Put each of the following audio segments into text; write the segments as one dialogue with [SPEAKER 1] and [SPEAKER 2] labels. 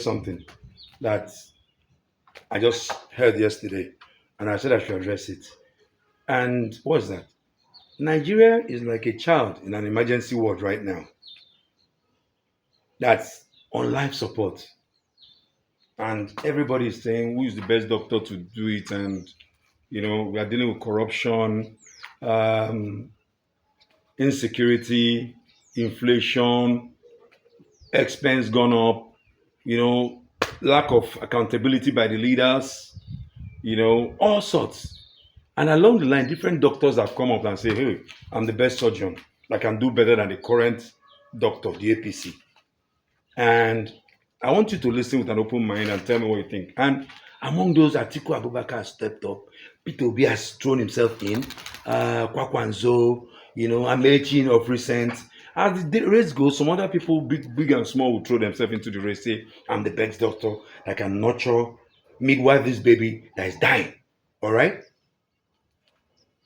[SPEAKER 1] something that I just heard yesterday, and I said I should address it. And what's that? Nigeria is like a child in an emergency ward right now that's on life support. And everybody is saying who is the best doctor to do it. And, we are dealing with corruption, um, insecurity, inflation, expense gone up, you know, lack of accountability by the leaders, all sorts. And along the line, different doctors have come up and say, hey, I'm the best surgeon. I can do better than the current doctor, the APC. And I want you to listen with an open mind and tell me what you think. And among those, Atiku Abubakar has stepped up. Peter Obi has thrown himself in. Kwakwanzo, Amechi of recent. As the race goes, some other people, big and small, will throw themselves into the race. Say, I'm the best doctor that can nurture, midwife this baby that is dying. All right?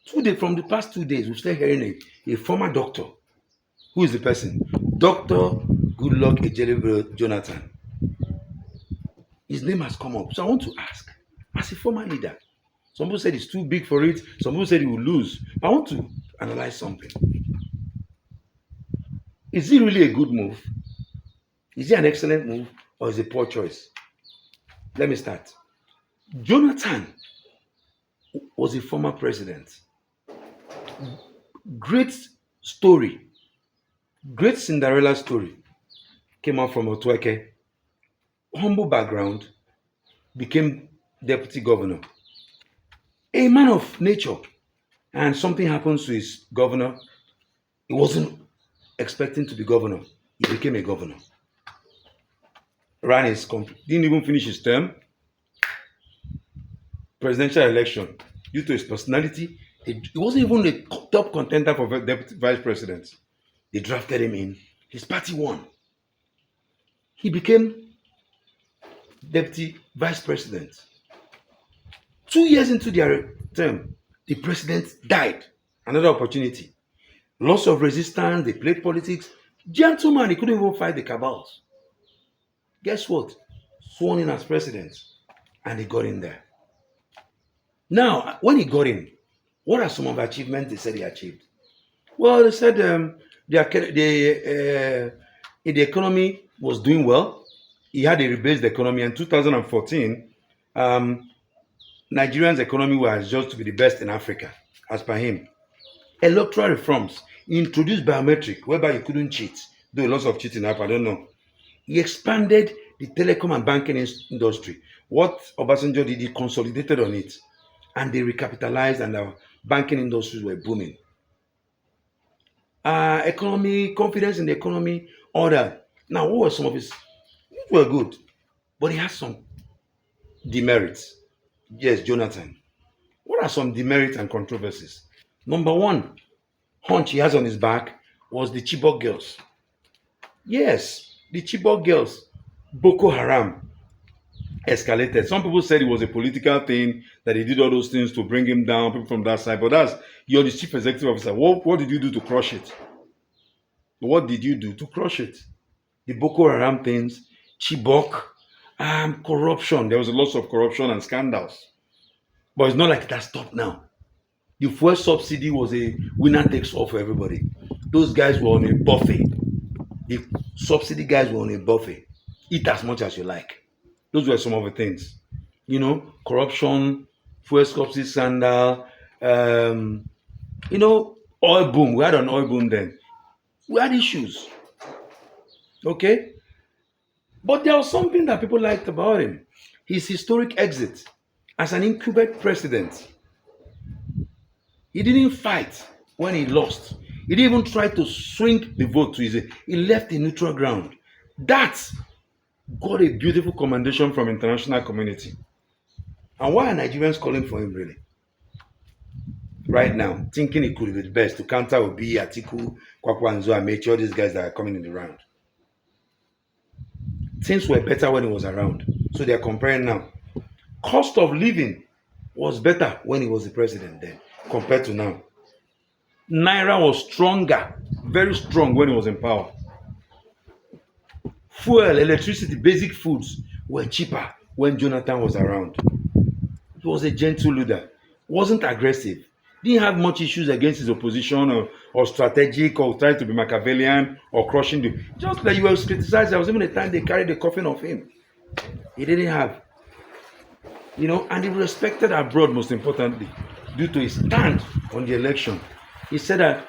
[SPEAKER 1] From the past 2 days, we've still hearing a former doctor. Who is the person? Dr. Goodluck Ejelibre Jonathan. His name has come up. So I want to ask, as a former leader, some people said it's too big for it. Some people said he will lose. I want to analyze something. Is it really a good move? Is it an excellent move or is it a poor choice? Let me start. Jonathan was a former president. Great story. Great Cinderella story. Came out from Otweke. Humble background. Became deputy governor. A man of nature. And something happens to his governor. He wasn't expecting to be governor. He became a governor. Didn't even finish his term. Presidential election. Due to his personality, he wasn't even a top contender for deputy vice president. They drafted him in. His party won. He became deputy vice president. 2 years into their term, the president died. Another opportunity. Loss of resistance, they played politics. Gentleman, he couldn't even fight the cabals. Guess what? Sworn in as president. And he got in there. Now, when he got in, what are some of the achievements they said he achieved? Well, they said the economy was doing well. He had a rebased economy. In 2014, Nigerian's economy was judged to be the best in Africa, as per him. Electoral reforms. He introduced biometric, whereby you couldn't cheat. Though lots of cheating happened, I don't know. He expanded the telecom and banking industry. What Obasanjo did, he consolidated on it. And they recapitalized and our banking industries were booming. Economy, confidence in the economy, order. Now, what were some of his? These were good, but he has some demerits. Yes, Jonathan. What are some demerits and controversies? Number one, hunch he has on his back was the Chibok girls. Yes, the Chibok girls, Boko Haram, escalated. Some people said it was a political thing, that he did all those things to bring him down, people from that side. But you're the chief executive officer. What did you do to crush it? What did you do to crush it? The Boko Haram things, Chibok, corruption. There was a lot of corruption and scandals. But it's not like it has stopped now. The fuel subsidy was a winner takes all for everybody. Those guys were on a buffet. The subsidy guys were on a buffet. Eat as much as you like. Those were some of the things. Corruption, fuel subsidy scandal, oil boom. We had an oil boom then. We had issues. Okay? But there was something that people liked about him. His historic exit as an incumbent president. He didn't fight when he lost. He didn't even try to swing the vote to his. He left a neutral ground. That got a beautiful commendation from international community. And why are Nigerians calling for him really? Right now, thinking it could be the best to counter Obi, Atiku, Kwakwanzo, Amechi, all these guys that are coming in the round. Things were better when he was around. So they are comparing now. Cost of living was better when he was the president then compared to now. Naira was stronger, very strong when he was in power. Fuel, electricity, basic foods were cheaper when Jonathan was around. He was a gentle leader, wasn't aggressive, didn't have much issues against his opposition or strategic or trying to be Machiavellian or crushing the. Just like you were criticized, there was even a time they carried the coffin of him. He didn't have, and he respected abroad most importantly due to his stand on the election. He said that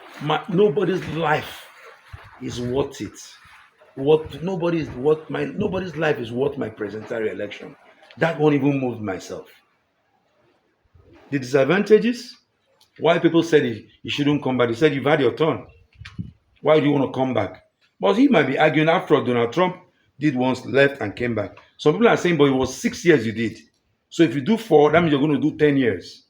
[SPEAKER 1] nobody's life is worth it. Nobody's life is worth my presidential election. That one even moved myself. The disadvantages, why people said he shouldn't come back. They said you've had your turn. Why do you want to come back? But he might be arguing after all, Donald Trump did once, left and came back. Some people are saying, but it was 6 years you did. So if you do 4, that means you're going to do 10 years.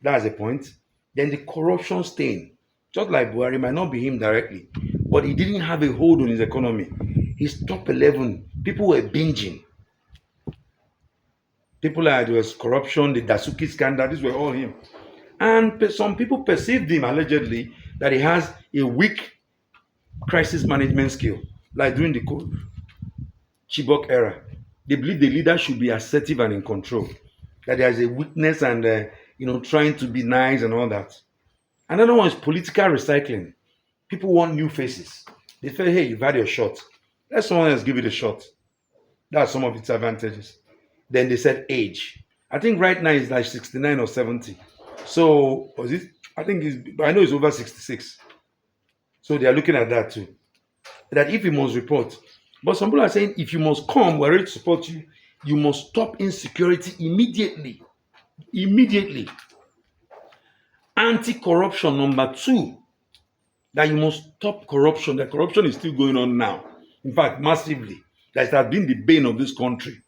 [SPEAKER 1] That's the point. Then the corruption stain, just like Buhari, might not be him directly, but he didn't have a hold on his economy. His top 11, people were binging. People like there was corruption, the Dasuki scandal, these were all him. And some people perceived him allegedly that he has a weak crisis management skill, like during the Chibok era. They believe the leader should be assertive and in control, that there is a weakness and trying to be nice and all that. Another one is political recycling. People want new faces. They say, hey, you've had your shot. Let someone else give it a shot. That's some of its advantages. Then they said age. I think right now it's like 69 or 70. So was it? I know it's over 66. So they are looking at that too. That if he must report. But some people are saying if you must come, we're ready to support you. You must stop insecurity immediately. Immediately. Anti-corruption, number 2. That you must stop corruption. That corruption is still going on now. In fact, massively. That has been the bane of this country.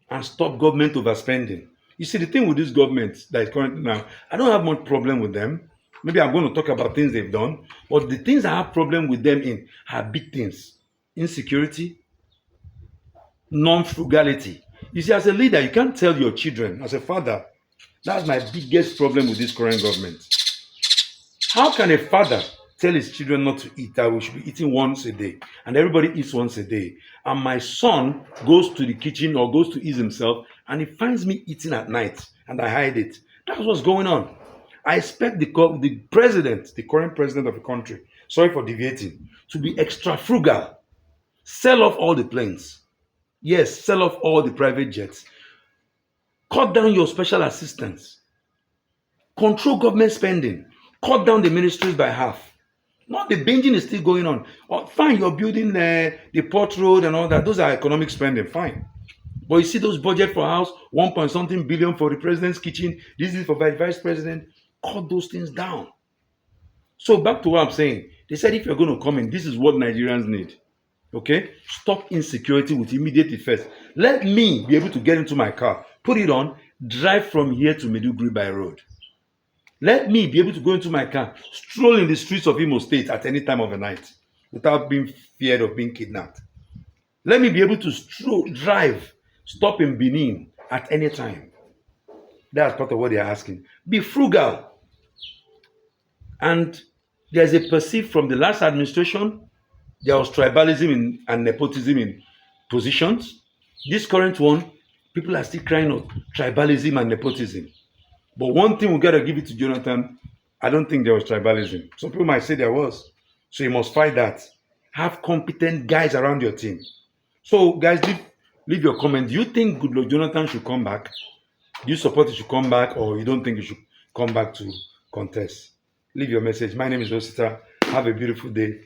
[SPEAKER 1] And stop government overspending. You see, the thing with this government that is currently now, I don't have much problem with them. Maybe I'm going to talk about things they've done. But the things I have problem with them in are big things. Insecurity, non-frugality. You see, as a leader, you can't tell your children, as a father, that's my biggest problem with this current government. How can a father tell his children not to eat, that we should be eating once a day, and everybody eats once a day, and my son goes to the kitchen or goes to eat himself, and he finds me eating at night, and I hide it? That's what's going on. I expect the president, the current president of the country, sorry for deviating, to be extra frugal. Sell off all the planes. Yes, sell off all the private jets. Cut down your special assistants. Control government spending. Cut down the ministries by half. Not the binging is still going on. Fine, you're building the port road and all that. Those are economic spending. Fine. But you see those budget for house, 1 point something billion for the president's kitchen. This is for vice president. Cut those things down. So back to what I'm saying. They said if you're going to come in, this is what Nigerians need. Okay? Stop insecurity with immediate effect. Let me be able to get into my car, put it on, drive from here to Maiduguri by road. Let me be able to go into my car, stroll in the streets of Imo State at any time of the night without being feared of being kidnapped. Let me be able to drive, stop in Benin at any time. That's part of what they are asking. Be frugal. And there's a perceived from the last administration, there was tribalism and nepotism in positions. This current one, people are still crying out tribalism and nepotism. But one thing we got to give it to Jonathan, I don't think there was tribalism. Some people might say there was. So you must fight that. Have competent guys around your team. So guys, leave your comment. Do you think Goodluck Jonathan should come back? Do you support he should come back, or you don't think he should come back to contest? Leave your message. My name is Rosita. Have a beautiful day.